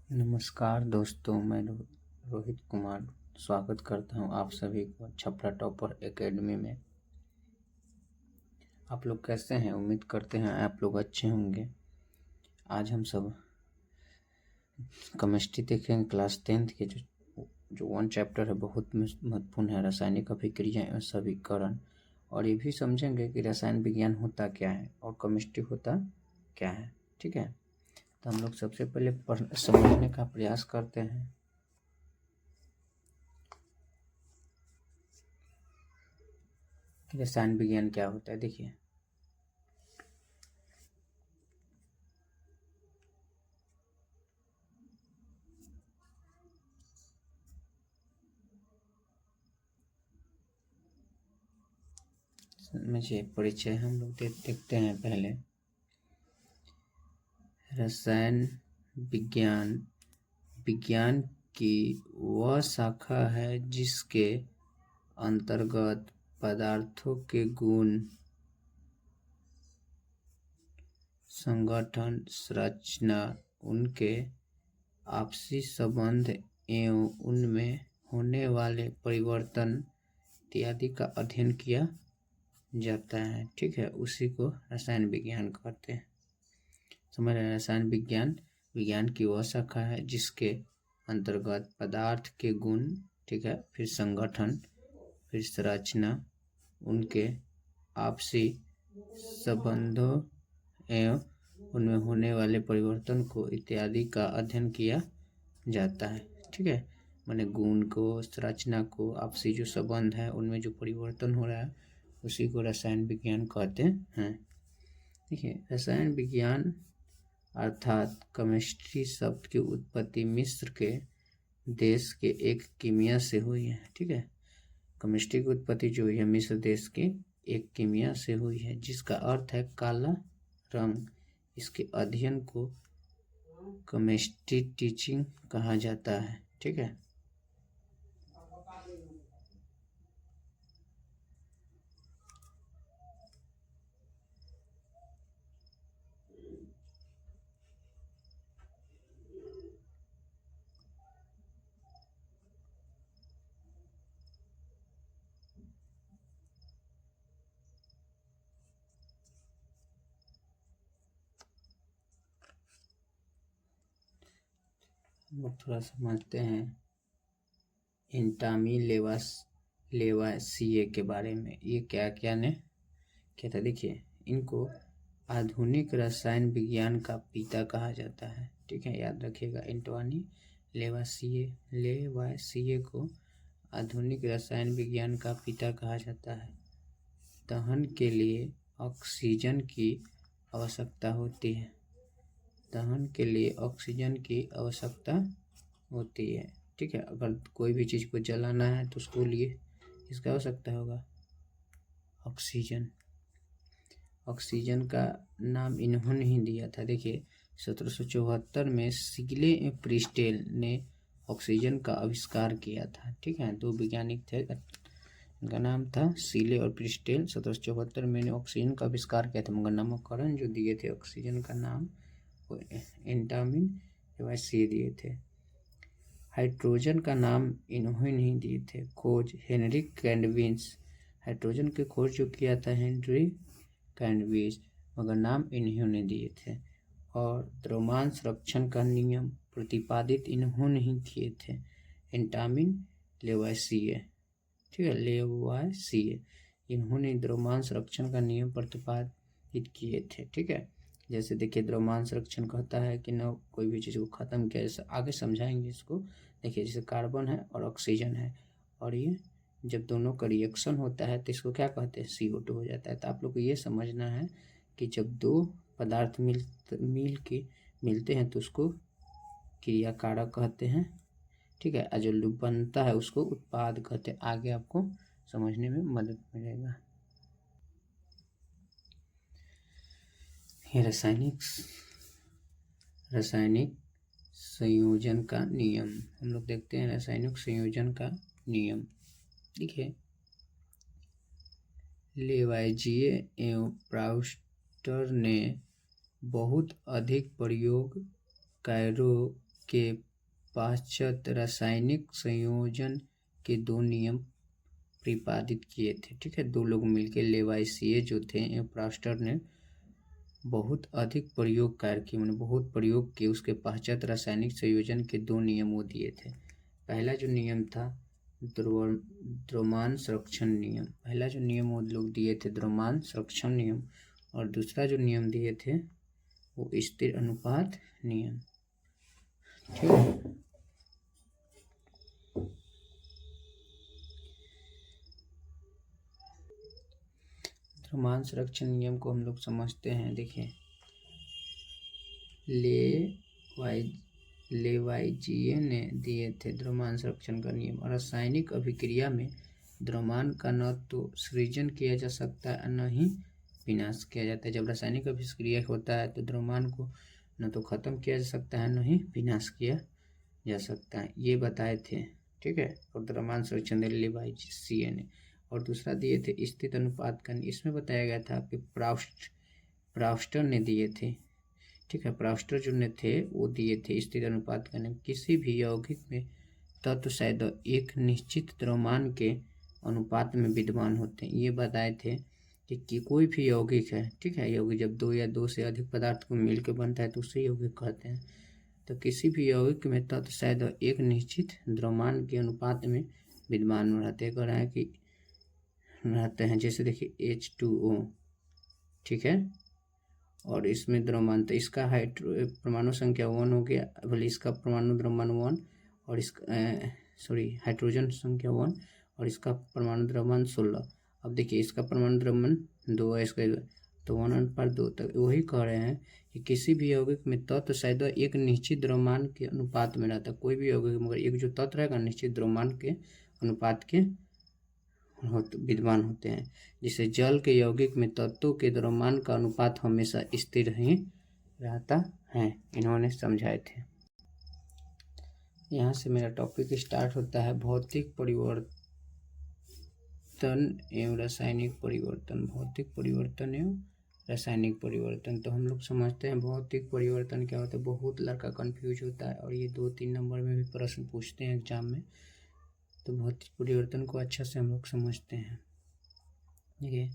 नमस्कार दोस्तों, मैं रोहित कुमार स्वागत करता हूं आप सभी को छपरा टॉपर एकेडमी में। आप लोग कैसे हैं? उम्मीद करते हैं आप लोग अच्छे होंगे। आज हम सब केमिस्ट्री देखेंगे, क्लास 10th के जो 1 चैप्टर है, बहुत महत्वपूर्ण है, रासायनिक अभिक्रिया एवं समीकरण। और ये भी समझेंगे कि रसायन विज्ञान होता क्या है और केमिस्ट्री होता क्या है। ठीक है, तो हम लोग सबसे पहले समझने का प्रयास करते हैं। रसायन विज्ञान क्या होता है। देखिए, मुझे परिचय हम लोग देखते हैं पहले। रसायन विज्ञान विज्ञान की वह शाखा है जिसके अंतर्गत पदार्थों के गुण, संगठन, संरचना, उनके आपसी संबंध एवं उनमें होने वाले परिवर्तन इत्यादि का अध्ययन किया जाता है। ठीक है, उसी को रसायन विज्ञान कहते हैं। समझ रहे हैं? रसायन विज्ञान की वह शाखा है जिसके अंतर्गत पदार्थ के गुण, ठीक है, फिर संगठन, फिर संरचना, उनके आपसी संबंधों एवं उनमें होने वाले परिवर्तन को इत्यादि का अध्ययन किया जाता है। ठीक है, माने गुण को, संरचना को, आपसी जो संबंध है, उनमें जो परिवर्तन हो रहा है, उसी को रसायन विज्ञान कहते हैं। देखिए, रसायन विज्ञान अर्थात केमिस्ट्री शब्द की उत्पत्ति मिस्र के देश के एक कीमिया से हुई है। ठीक है, केमिस्ट्री की उत्पत्ति जो हुई है मिस्र देश के एक कीमिया से हुई है, जिसका अर्थ है काला रंग। इसके अध्ययन को केमिस्ट्री टीचिंग कहा जाता है। ठीक है, थोड़ा समझते हैं इंटामी लेवासिए के बारे में। ये क्या ने क्या था। देखिए, इनको आधुनिक रसायन विज्ञान का पिता कहा जाता है। ठीक है, याद रखिएगा, एंटोनी लेवासिए को आधुनिक रसायन विज्ञान का पिता कहा जाता है। दहन के लिए ऑक्सीजन की आवश्यकता होती है। दहन के लिए ऑक्सीजन की आवश्यकता होती है। ठीक है, अगर कोई भी चीज़ को जलाना है तो उसको लिए इसका आवश्यकता होगा ऑक्सीजन। ऑक्सीजन का नाम इन्होंने ही दिया था। देखिए, 1774 में सीले प्रिस्टेल ने ऑक्सीजन का आविष्कार किया था। ठीक है, 2 वैज्ञानिक थे, इनका नाम था सीले और प्रिस्टेल। 1774 में ऑक्सीजन का आविष्कार किया था, मगर नामकरण जो दिए थे ऑक्सीजन का नाम वो एंटामिन लेवासिए दिए थे। हाइड्रोजन का नाम इन्होंने नहीं दिए थे। खोज हेनरी कैंडविस, हाइड्रोजन की खोज जो किया था हेनरी कैंडविस, मगर नाम इन्होंने दिए थे। और द्रव्यमान संरक्षण का नियम प्रतिपादित इन्होंने ही किए थे, एंटामिन लेवासिए। ठीक है, लेवासिए, इन्होंने द्रव्यमान संरक्षण का नियम प्रतिपादित किए थे। ठीक है, जैसे देखिए, द्रव्यमान संरक्षण कहता है कि न कोई भी चीज़ को ख़त्म किया, जैसे आगे समझाएंगे इसको। देखिए, जैसे कार्बन है और ऑक्सीजन है, और ये जब दोनों का रिएक्शन होता है तो इसको क्या कहते हैं, CO2 हो जाता है। तो आप लोग को ये समझना है कि जब 2 पदार्थ मिलते हैं तो उसको क्रियाकारक कहते हैं। ठीक है, और जो लूप बनता है उसको उत्पाद कहते हैं। आगे आपको समझने में मदद मिलेगा। ये रासायनिक संयोजन का नियम हम लोग देखते हैं। रासायनिक संयोजन का नियम देखिए, लेवाइजिए एवं प्राउस्टर ने बहुत अधिक प्रयोग कैरो के पाश्चात्य रासायनिक संयोजन के 2 नियम प्रतिपादित किए थे। ठीक है, 2 लोग मिलकर लेवाइसिए जो थे प्रास्टर ने बहुत अधिक प्रयोग कार्य किए, मैंने बहुत प्रयोग किए। उसके पाश्चात्य रासायनिक संयोजन के 2 नियम वो दिए थे। पहला जो नियम था द्रव्यमान संरक्षण नियम, पहला जो नियम वो लोग दिए थे द्रव्यमान संरक्षण नियम, और दूसरा जो नियम दिए थे वो स्थिर अनुपात नियम। ठीक है, द्रव्यमान संरक्षण नियम को हम लोग समझते हैं। देखिए, लेवाइजिए ने दिए थे द्रव्यमान संरक्षण का नियम। और रासायनिक अभिक्रिया में द्रव्यमान का न तो सृजन किया जा सकता है न ही विनाश किया जाता है। जब रासायनिक अभिक्रिया होता है तो द्रव्यमान को न तो खत्म किया जा सकता है न ही विनाश किया जा सकता है, ये बताए थे। ठीक है, और द्रव्यमान संरक्षण लेवाइजिए ने। और दूसरा दिए थे स्थिर अनुपात का, इसमें बताया गया था कि प्रास्टर ने दिए थे। ठीक है, प्रास्टर जो ने थे वो दिए थे स्थिर अनुपात का नियम। किसी भी यौगिक में तत्व शायद एक निश्चित द्रव्यमान के अनुपात में विद्यमान होते हैं। ये बताए थे कि कोई भी यौगिक है, ठीक है, यौगिक जब 2 या 2 से अधिक पदार्थ को मिलकर बनता है तो उसे यौगिक कहते हैं। तो किसी भी यौगिक में तत्व शायद एक निश्चित द्रव्यमान के अनुपात में विद्यमान रहते हैं, कि रहते हैं। जैसे देखिए H2O, ठीक है, और इसमें द्रव्यमान, तो इसका परमाणु संख्या 1 हो गया, भले इसका परमाणु द्रव्यमान 1 और इसका हाइड्रोजन संख्या 1 और इसका परमाणु द्रव्यमान 16। अब देखिए इसका परमाणु द्रव्यमान 2 है, इसका तो 1/2। तक वही कह रहे हैं कि किसी भी यौगिक में तत्व शायद एक निश्चित द्रव्यमान के अनुपात में रहता है। कोई भी यौगिक मगर एक जो तत्व रहेगा निश्चित द्रव्यमान के अनुपात के विद्यमान होते हैं। जिसे जल के यौगिक में तत्वों के द्रव्यमान का अनुपात हमेशा स्थिर ही रहता है, इन्होंने समझाए थे। यहाँ से मेरा टॉपिक स्टार्ट होता है भौतिक परिवर्तन एवं रासायनिक परिवर्तन। भौतिक परिवर्तन एवं रासायनिक परिवर्तन। तो हम लोग समझते हैं भौतिक परिवर्तन क्या होता है। बहुत लड़का कंफ्यूज होता है और ये 2-3 नंबर में भी प्रश्न पूछते हैं एग्जाम में। तो भौतिक परिवर्तन को अच्छा से हम लोग समझते हैं। देखिए,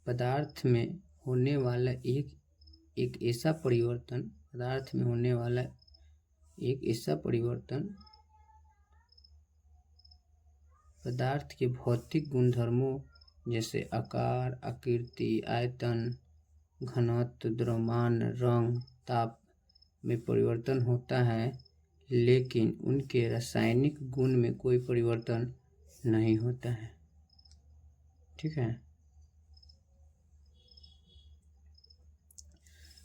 पदार्थ में होने वाला एक ऐसा परिवर्तन, पदार्थ में होने वाला एक ऐसा परिवर्तन पदार्थ के भौतिक गुणधर्मों जैसे आकार, आकृति, आयतन, घनत्व, द्रव्यमान, रंग, ताप में परिवर्तन होता है, लेकिन उनके रासायनिक गुण में कोई परिवर्तन नहीं होता है। ठीक है,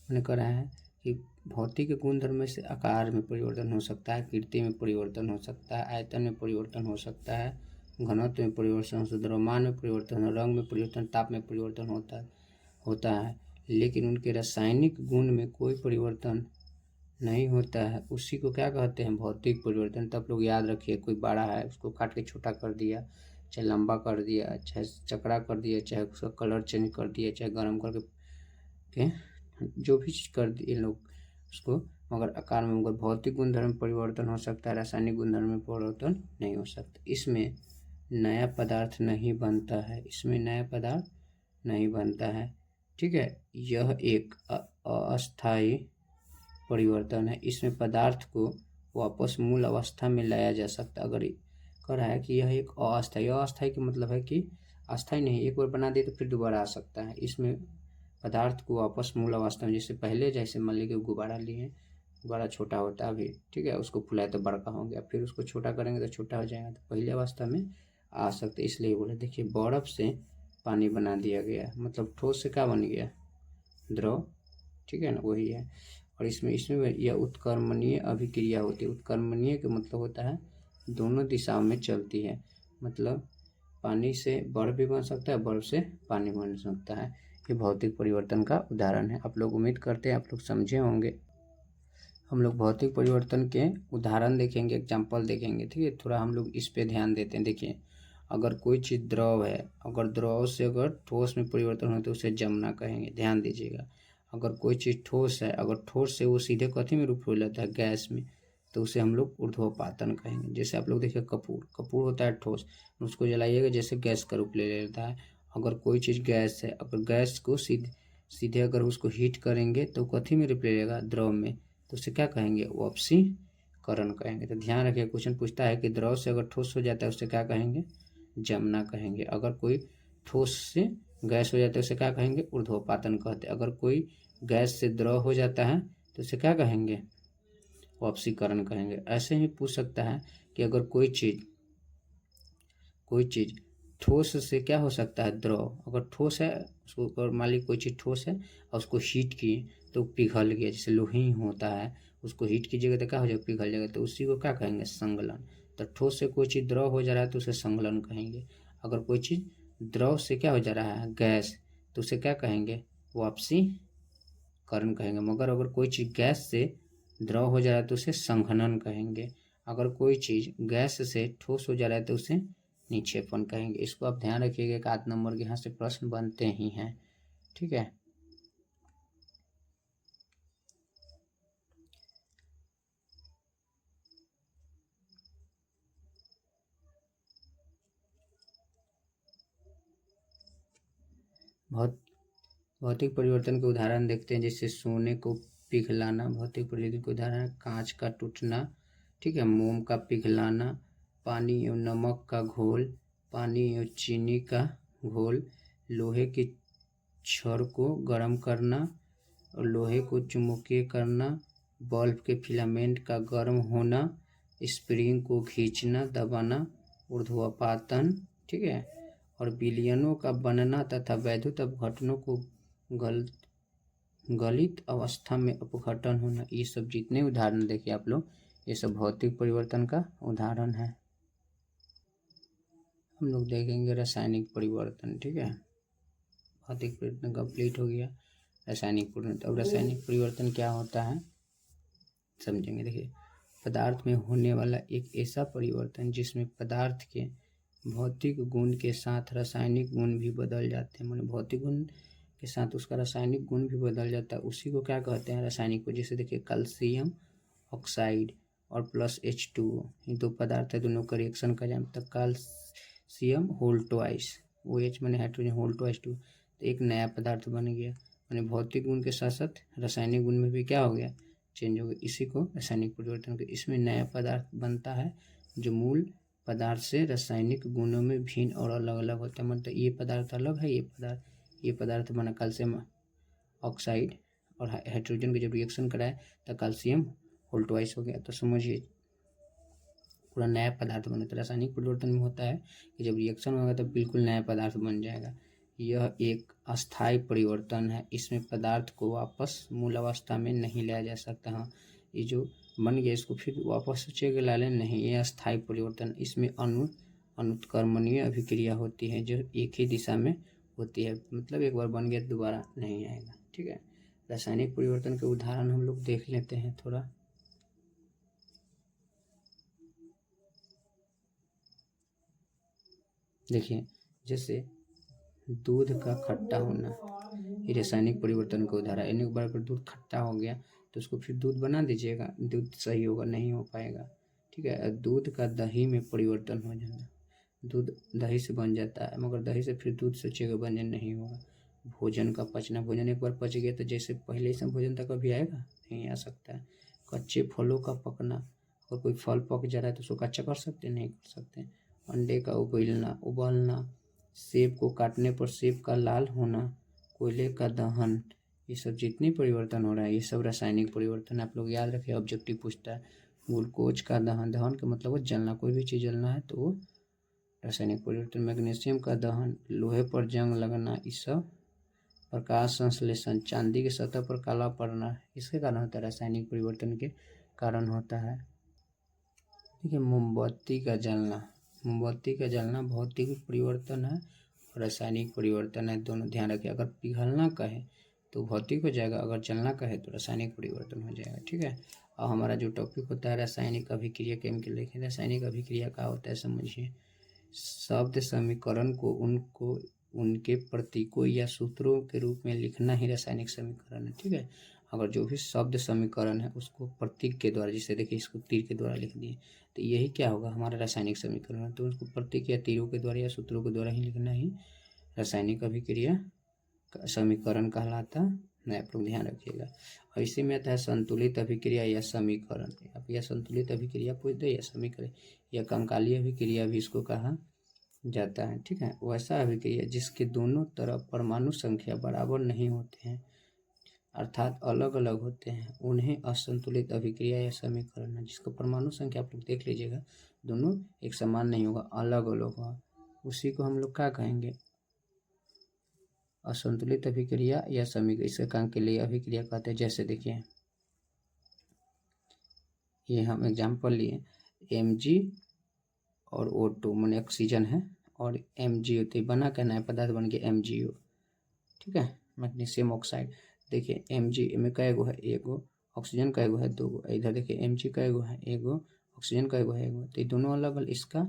मैंने कहा है कि भौतिक गुणधर्म में से आकार में परिवर्तन हो सकता है, आकृति में परिवर्तन हो सकता है, आयतन में परिवर्तन हो सकता है, घनत्व में परिवर्तन हो सकता है, द्रव्यमान में परिवर्तन, रंग में परिवर्तन, ताप में परिवर्तन होता है, लेकिन उनके रासायनिक गुण में कोई परिवर्तन नहीं होता है। उसी को क्या कहते हैं, भौतिक परिवर्तन। तब लोग याद रखिए, कोई बड़ा है उसको काट के छोटा कर दिया, चाहे लंबा कर दिया, चाहे चकड़ा कर दिया, चाहे उसका कलर चेंज कर दिया, चाहे गर्म करके जो भी चीज़ कर दिए लोग उसको, मगर आकार में, मगर भौतिक गुणधर्म परिवर्तन हो सकता है, रासायनिक गुणधर्म में परिवर्तन नहीं हो सकता। इसमें नया पदार्थ नहीं बनता है, इसमें नया पदार्थ नहीं बनता है। ठीक है, यह एक अस्थायी परिवर्तन है। इसमें पदार्थ को वापस मूल अवस्था में लाया जा सकता है। अगर कह रहा है कि यह एक अस्थायी का मतलब है कि अस्थायी नहीं, एक बार बना दिए तो फिर दोबारा आ सकता है। इसमें पदार्थ को वापस मूल अवस्था में, जैसे मान लीजिए गुब्बारा लिए, गुब्बारा छोटा होता है अभी, ठीक है, उसको फुलाए तो बड़का हो गया, फिर उसको छोटा करेंगे तो छोटा हो जाएगा, तो पहले अवस्था में आ सकते। इसलिए बोले, देखिए बर्फ से पानी बना दिया गया, मतलब ठोस से क्या बन गया, द्रव। ठीक है ना, वही है। और इसमें यह उत्क्रमणीय अभिक्रिया होती है। उत्क्रमणीय का मतलब होता है दोनों दिशाओं में चलती है, मतलब पानी से बर्फ भी बन सकता है, बर्फ से पानी बन सकता है। ये भौतिक परिवर्तन का उदाहरण है। आप लोग उम्मीद करते हैं आप लोग समझे होंगे। हम लोग भौतिक परिवर्तन के उदाहरण देखेंगे, एग्जाम्पल देखेंगे। ठीक है, थोड़ा हम लोग इस पे ध्यान देते हैं। देखिए, अगर कोई चीज़ द्रव है, अगर द्रव से अगर ठोस में परिवर्तन हो तो उसे जमना कहेंगे, ध्यान दीजिएगा। अगर कोई चीज़ ठोस है, अगर ठोस से वो सीधे कथी में रूप हो जाता है, गैस में, तो उसे हम लोग ऊर्ध्वपातन कहेंगे। जैसे आप लोग देखिए कपूर, कपूर होता है ठोस, उसको जलाइएगा जैसे गैस का रूप ले लेता है। अगर कोई चीज़ गैस है, अगर गैस को सीधे अगर उसको हीट करेंगे तो कथी में रूप ले लेगा, द्रव में, तो उसे क्या कहेंगे, वाष्पीकरण कहेंगे। तो ध्यान रखिए क्वेश्चन पूछता है कि द्रव से अगर ठोस हो जाता है उसे क्या कहेंगे, जमना कहेंगे। अगर कोई ठोस से गैस हो जाता है उसे क्या कहेंगे, ऊर्ध्वपातन कहते हैं। अगर कोई गैस से द्रव हो जाता है तो उसे क्या कहेंगे, वाष्पीकरण कहेंगे। ऐसे ही पूछ सकता है कि अगर कोई चीज़ ठोस से क्या हो सकता है, द्रव। अगर ठोस है उसको, अगर मान ली कोई चीज़ ठोस है और उसको हीट किए तो पिघल गया, जैसे लोही होता है, उसको हीट कीजिएगा तो क्या हो जाएगा, पिघल जाएगा, तो उसी को क्या कहेंगे, संगलन। तो ठोस से कोई चीज़ द्रव हो जा रहा है तो उसे संगलन कहेंगे। अगर कोई चीज़ द्रव से क्या हो जा रहा है, गैस, तो उसे क्या कहेंगे, वाष्पीकरण कहेंगे। मगर अगर कोई चीज़ गैस से द्रव हो जा रहा है तो उसे संघनन कहेंगे। अगर कोई चीज़ गैस से ठोस हो जा रहा है तो उसे निक्षेपण कहेंगे। इसको आप ध्यान रखिएगा, एक आध नंबर के यहाँ से प्रश्न बनते ही हैं, ठीक है। भौतिक परिवर्तन के उदाहरण देखते हैं, जैसे सोने को पिघलाना भौतिक परिवर्तन के उदाहरण है, कांच का टूटना, ठीक है, मोम का पिघलाना, पानी एवं नमक का घोल, पानी एवं चीनी का घोल, लोहे की छड़ को गर्म करना और लोहे को चुंबकीय करना, बल्ब के फिलामेंट का गर्म होना, स्प्रिंग को खींचना दबाना, ऊर्ध्वपातन, ठीक है, और विलयनों का बनना तथा वैद्युत अपघटनों को गलित अवस्था में अपघटन होना। ये सब जितने उदाहरण देखिए आप लोग, ये सब भौतिक परिवर्तन का उदाहरण है। हम लोग देखेंगे रासायनिक परिवर्तन, ठीक है। भौतिक परिवर्तन कंप्लीट हो गया, रासायनिक परिवर्तन। अब रासायनिक परिवर्तन क्या होता है समझेंगे। देखिए, पदार्थ में होने वाला एक ऐसा परिवर्तन जिसमें पदार्थ के भौतिक गुण के साथ रासायनिक गुण भी बदल जाते हैं। माने भौतिक गुण के साथ उसका रासायनिक गुण भी बदल जाता है, उसी को क्या कहते हैं, रासायनिक को। जैसे देखिए कैल्शियम ऑक्साइड और प्लस H2O, ये दो पदार्थ है, दोनों का रिएक्शन कर जाए तो कैल्शियम होल ट्वाइस, वो H माने हाइड्रोजन, होल ट्वाइस 2, तो एक नया पदार्थ बन गया। माने भौतिक गुण के साथ साथ रासायनिक गुण में भी क्या हो गया, चेंज हो गया। इसी को रासायनिक परिवर्तन के। इसमें नया पदार्थ बनता है जो मूल पदार्थ से रासायनिक गुणों में भिन्न और अलग अलग होता है। मतलब ये पदार्थ अलग है, ये पदार्थ बना कैल्शियम ऑक्साइड और हाइड्रोजन के जब रिएक्शन कराए तो कैल्शियम होल ट्वाइस हो गया। तो समझिए पूरा नया पदार्थ बना। तो रासायनिक परिवर्तन में होता है कि जब रिएक्शन होगा तो बिल्कुल नया पदार्थ बन जाएगा। यह एक अस्थायी परिवर्तन है, इसमें पदार्थ को वापस मूल अवस्था में नहीं लाया जा सकता। हाँ, ये जो बन गया इसको फिर वापस सोचेगा ला लें, नहीं, ये अस्थायी परिवर्तन। इसमें अनुत्क्रमणीय अभिक्रिया होती है जो एक ही दिशा में होती है, मतलब एक बार बन गया दोबारा नहीं आएगा, ठीक है। रासायनिक परिवर्तन के उदाहरण हम लोग देख लेते हैं थोड़ा। देखिए, जैसे दूध का खट्टा होना, ये रासायनिक परिवर्तन का उदाहरण है। एक बार अगर दूध खट्टा हो गया तो उसको फिर दूध बना दीजिएगा, दूध सही होगा, नहीं हो पाएगा, ठीक है। दूध का दही में परिवर्तन हो जाना, दूध दही से बन जाता है, मगर दही से फिर दूध सोचिएगा बनने नहीं होगा। भोजन का पचना, भोजन एक बार पच गया तो जैसे पहले से भोजन तक कभी आएगा, नहीं आ सकता है। कच्चे फलों का पकना, अगर कोई फल पक जा रहा है तो उसको कच्चा कर सकते, नहीं कर सकते। अंडे का उबलना, सेब को काटने पर सेब का लाल होना, कोयले का दहन, ये सब जितनी परिवर्तन हो रहा है ये सब रासायनिक परिवर्तन। आप लोग याद रखें, ऑब्जेक्टिव पूछता है। ग्लूकोज का दहन, दहन का मतलब वो जलना, कोई भी चीज़ जलना है तो वो रासायनिक परिवर्तन। मैग्नीशियम का दहन, लोहे पर जंग लगना, ये सब प्रकाश संश्लेषण, चांदी की सतह पर काला पड़ना, इसके कारण होता है, रासायनिक परिवर्तन के कारण होता है। देखिए, मोमबत्ती का जलना भौतिक परिवर्तन है और रासायनिक परिवर्तन है, दोनों ध्यान रखिए। अगर पिघलना कहे तो भौतिक हो जाएगा, अगर जलना कहे तो रासायनिक परिवर्तन हो जाएगा, ठीक है। और हमारा जो टॉपिक होता है रासायनिक अभिक्रिया, केमिकल लिखें। रासायनिक अभिक्रिया क्या होता है समझिए। शब्द समीकरण को उनके प्रतीकों या सूत्रों के रूप में लिखना ही रासायनिक समीकरण है, ठीक है। अगर जो भी शब्द समीकरण है उसको प्रतीक के द्वारा, जैसे देखिए इसको तीर के द्वारा लिख दिए, तो यही क्या होगा हमारा रासायनिक समीकरण है। तो उसको प्रतीक या तीरों के द्वारा या सूत्रों के द्वारा ही लिखना ही रासायनिक अभिक्रिया का समीकरण कहलाता है। आप लोग ध्यान रखिएगा। और इसी में आता है संतुलित अभिक्रिया या समीकरण। आप या संतुलित अभिक्रिया पूछ दे या समीकरण या कंकाली अभिक्रिया भी इसको कहा जाता है। ठीक है, वैसा अभिक्रिया जिसके दोनों तरफ परमाणु संख्या बराबर नहीं होते हैं, अर्थात अलग अलग होते हैं, उन्हें असंतुलित अभिक्रिया या समीकरण है। जिसका परमाणु संख्या आप लोग देख लीजिएगा दोनों एक समान नहीं होगा, अलग अलग होगा, उसी को हम लोग क्या कहेंगे, असंतुलित अभिक्रिया या समीकरण। इसके काम के लिए अभिक्रिया कहते हैं। जैसे देखिए ये हम एग्जाम्पल लिए, Mg और O2 माने ऑक्सीजन है, और MgO, तो बना क्या नया पदार्थ बन गया MgO। ठीक है, मैग्नीशियम ऑक्साइड। देखिए Mg में कई गो है, एगो, ऑक्सीजन कई गो है, दो गो। इधर देखिए Mg कई गो है, एगो, ऑक्सीजन कई गो है, एगो। तो ये दोनों अलग अलग, इसका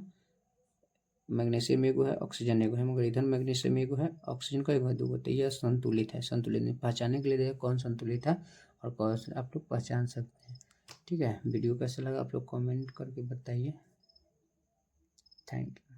मैग्नीशियम एगो है, ऑक्सीजन एगो है, मगर इधर मैग्नीशियम एगो है, ऑक्सीजन कई गो है, दो गो। तो यह संतुलित है। संतुलित नहीं पहचानने के लिए देखिए कौन संतुलित है और कौन से आप लोग पहचान सकते हैं। ठीक है, वीडियो कैसा लगा आप लोग कमेंट करके बताइए। Thank you.